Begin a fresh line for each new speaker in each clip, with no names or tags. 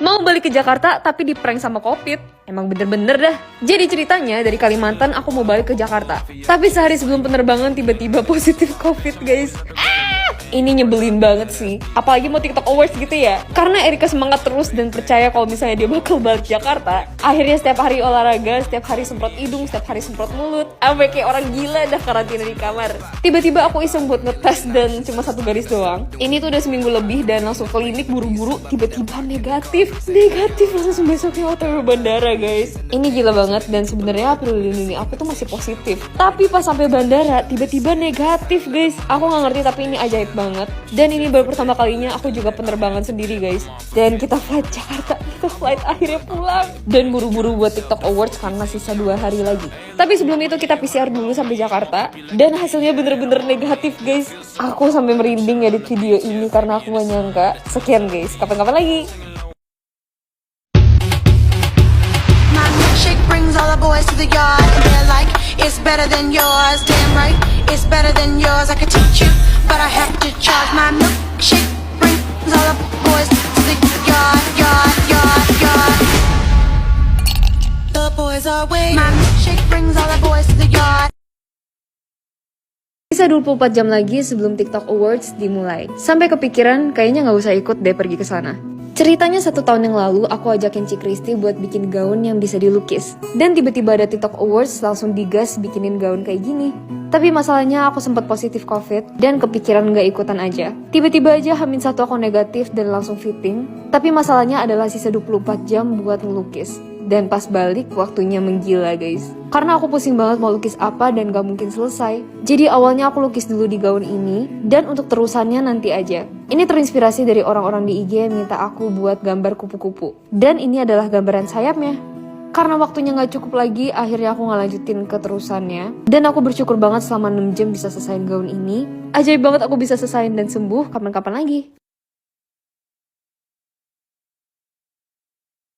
Mau balik ke Jakarta tapi di prank sama Covid. Emang bener-bener dah. Jadi ceritanya dari Kalimantan aku mau balik ke Jakarta. Tapi sehari sebelum penerbangan tiba-tiba positif Covid, guys. Ini nyebelin banget sih. Apalagi mau TikTok Awards gitu ya. Karena Erika semangat terus dan percaya kalau misalnya dia bakal balik Jakarta. Akhirnya setiap hari olahraga, setiap hari semprot hidung, setiap hari semprot mulut. Sampai kayak orang gila dah karantina di kamar. Tiba-tiba aku iseng buat ngetes dan cuma 1 garis doang. Ini tuh udah seminggu lebih dan langsung klinik buru-buru. Tiba-tiba negatif langsung besoknya OTW bandara, guys. Ini gila banget dan sebenarnya April ini aku tuh masih positif. Tapi pas sampai bandara tiba-tiba negatif, guys. Aku nggak ngerti tapi ini ajaib banget. Dan ini baru pertama kalinya aku juga penerbangan sendiri, guys. Dan kita flight Jakarta, kita flight akhirnya pulang. Dan buru-buru buat TikTok Awards karena sisa 2 hari lagi. Tapi sebelum itu kita PCR dulu sampai Jakarta. Dan hasilnya bener-bener negatif, guys. Aku sampai merinding edit video ini karena aku gak nyangka. Sekian, guys, kapan-kapan lagi.
All the boys to the yard and they're like, it's better than yours. Damn right, it's better than yours. I could teach you, but I have to charge. My milkshake brings all the boys to the yard. The boys are waiting. My milkshake brings all the boys to the yard.
Bisa 24 jam lagi sebelum TikTok Awards dimulai. Sampai kepikiran kayaknya nggak usah ikut deh pergi ke sana. Ceritanya 1 tahun yang lalu aku ajakin Ci Kristi buat bikin gaun yang bisa dilukis. Dan tiba-tiba ada TikTok Awards langsung digas bikinin gaun kayak gini. Tapi masalahnya aku sempat positif Covid dan kepikiran gak ikutan aja. Tiba-tiba aja H-1 aku negatif dan langsung fitting. Tapi masalahnya adalah sisa 24 jam buat ngelukis. Dan pas balik waktunya menggila, guys. Karena aku pusing banget mau lukis apa dan gak mungkin selesai. Jadi awalnya aku lukis dulu di gaun ini. Dan untuk terusannya nanti aja. Ini terinspirasi dari orang-orang di IG yang minta aku buat gambar kupu-kupu. Dan ini adalah gambaran sayapnya. Karena waktunya gak cukup lagi, akhirnya aku ngelanjutin keterusannya. Dan aku bersyukur banget selama 6 jam bisa selesaiin gaun ini. Ajaib banget aku bisa selesaiin dan sembuh kapan-kapan lagi.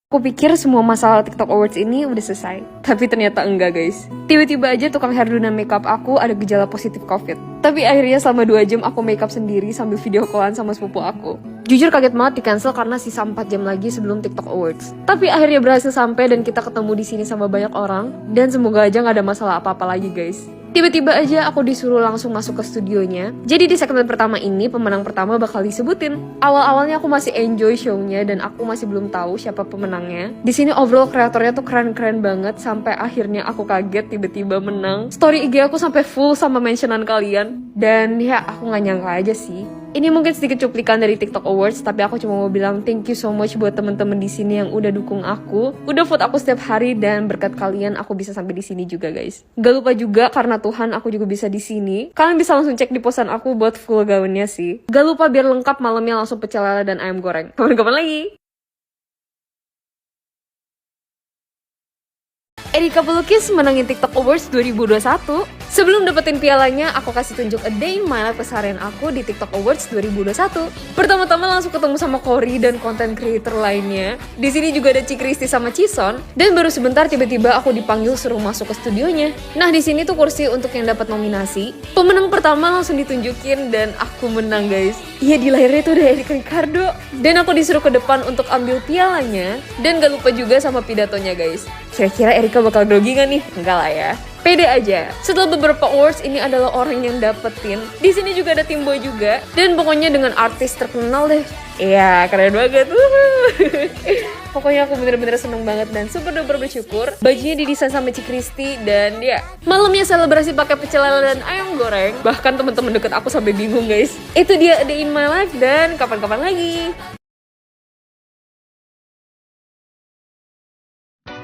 Aku pikir semua masalah TikTok Awards ini udah selesai. Tapi ternyata enggak, guys. Tiba-tiba aja tukang hairdo dan makeup aku ada gejala positif Covid. Tapi akhirnya selama 2 jam aku makeup sendiri sambil video callan sama sepupu aku. Jujur kaget banget di cancel karena sisa 4 jam lagi sebelum TikTok Awards. Tapi akhirnya berhasil sampai dan kita ketemu di sini sama banyak orang. Dan semoga aja gak ada masalah apa-apa lagi, guys. Tiba-tiba aja aku disuruh langsung masuk ke studionya. Jadi di segmen pertama ini pemenang pertama bakal disebutin. Awal-awalnya aku masih enjoy show-nya dan aku masih belum tahu siapa pemenangnya. Di sini overall kreatornya tuh keren-keren banget sampai akhirnya aku kaget tiba-tiba menang. Story IG aku sampai full sama mentionan kalian dan ya aku nggak nyangka aja sih. Ini mungkin sedikit cuplikan dari TikTok Awards, tapi aku cuma mau bilang thank you so much buat temen-temen di sini yang udah dukung aku, udah vote aku setiap hari dan berkat kalian aku bisa sampai di sini juga, guys. Gak lupa juga karena Tuhan aku juga bisa di sini. Kalian bisa langsung cek di posan aku buat full gaunnya sih. Gak lupa biar lengkap malamnya langsung pecel lele dan ayam goreng. Kapan-kapan lagi. Erika Pelukis menangin TikTok Awards 2021. Sebelum dapetin pialanya, aku kasih tunjuk a day in my life keseharian aku di TikTok Awards 2021. Pertama-tama langsung ketemu sama Cory dan content creator lainnya. Di sini juga ada Ci Kristi sama Cison. Dan baru sebentar tiba-tiba aku dipanggil suruh masuk ke studionya. Nah, di sini tuh kursi untuk yang dapat nominasi. Pemenang pertama langsung ditunjukin dan aku menang, guys. Iya, di layarnya tuh ada Erika Ricardo. Dan aku disuruh ke depan untuk ambil pialanya. Dan gak lupa juga sama pidatonya, guys. Kira-kira Erika bakal grogi gak nih? Enggak lah ya. Pede aja. Setelah beberapa awards, ini adalah orang yang dapetin. Di sini juga ada Tim Boy juga. Dan pokoknya dengan artis terkenal deh. Iya, keren banget. Pokoknya aku bener-bener seneng banget dan super duper bersyukur. Bajunya didesain sama Ci Kristi dan ya, malamnya selebrasi pakai pecel lele dan ayam goreng. Bahkan teman-teman deket aku sampai bingung, guys. Itu dia A Day in My Life dan kapan-kapan lagi.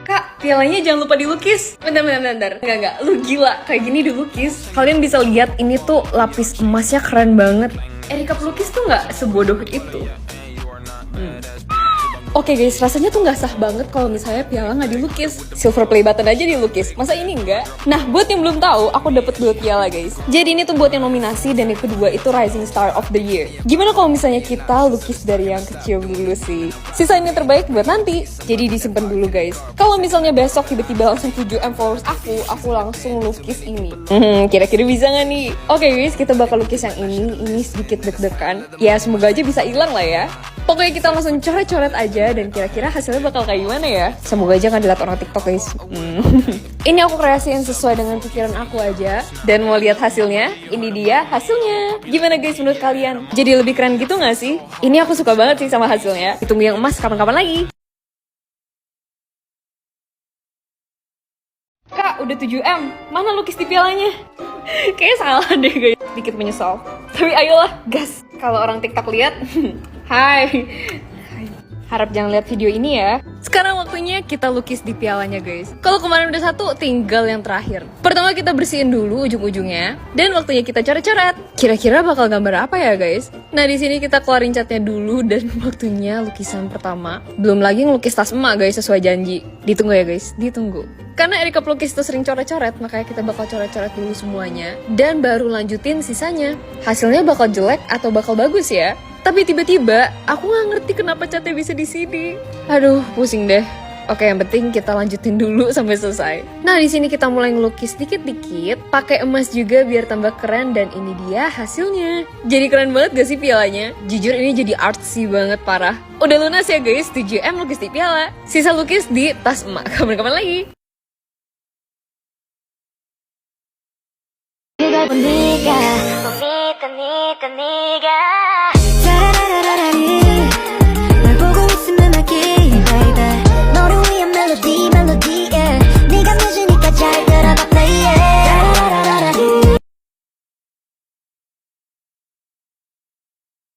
Kak, pialanya jangan lupa dilukis. Bentar. Enggak. Lu gila, kayak gini dilukis. Kalian bisa lihat ini tuh lapis emasnya keren banget. Erika Pelukis tuh nggak sebodoh itu. Oke guys, rasanya tuh nggak sah banget kalau misalnya piala nggak dilukis. Silver play button aja dilukis, masa ini enggak? Nah, buat yang belum tahu, aku dapet 2 piala guys. Jadi ini tuh buat yang nominasi dan yang kedua itu Rising Star of the Year. Gimana kalau misalnya kita lukis dari yang kecil dulu sih? Sisa ini terbaik buat nanti, jadi disimpan dulu guys. Kalau misalnya besok tiba-tiba langsung 7M followers aku langsung lukis ini. Kira-kira bisa nggak nih? Oke guys, kita bakal lukis yang ini sedikit deg-degan. Ya semoga aja bisa hilang lah ya. Pokoknya kita langsung coret-coret aja dan kira-kira hasilnya bakal kayak gimana ya? Semoga aja gak dilihat orang TikTok guys. Ini aku kreasiin sesuai dengan pikiran aku aja. Dan mau lihat hasilnya? Ini dia hasilnya. Gimana guys menurut kalian? Jadi lebih keren gitu gak sih? Ini aku suka banget sih sama hasilnya. Ditunggu yang emas kapan-kapan lagi. Kak, udah 7M. Mana lukis di pialanya? Kayaknya salah deh guys. Dikit menyesal. Tapi ayolah, gas. Kalau orang TikTok lihat, hai. Harap jangan lihat video ini ya. Sekarang waktunya kita lukis di pialanya guys. Kalau kemarin udah 1, tinggal yang terakhir. Pertama kita bersihin dulu ujung-ujungnya dan waktunya kita coret-coret. Kira-kira bakal gambar apa ya guys? Nah di sini kita keluarin catnya dulu dan waktunya lukisan pertama. Belum lagi ngelukis tas emak guys sesuai janji. Ditunggu ya guys, ditunggu. Karena Erika pelukis itu sering coret-coret, makanya kita bakal coret-coret dulu semuanya dan baru lanjutin sisanya. Hasilnya bakal jelek atau bakal bagus ya? Tapi tiba-tiba aku nggak ngerti kenapa catnya bisa di sini. Aduh, pusing deh. Oke, yang penting kita lanjutin dulu sampai selesai. Nah, di sini kita mulai ngelukis dikit-dikit, pakai emas juga biar tambah keren dan ini dia hasilnya. Jadi keren banget gak sih pialanya? Jujur ini jadi artsy banget parah. Udah lunas ya guys, 7M lukis di piala. Sisa lukis di tas emak. Kapan-kapan lagi.
그걸 보니까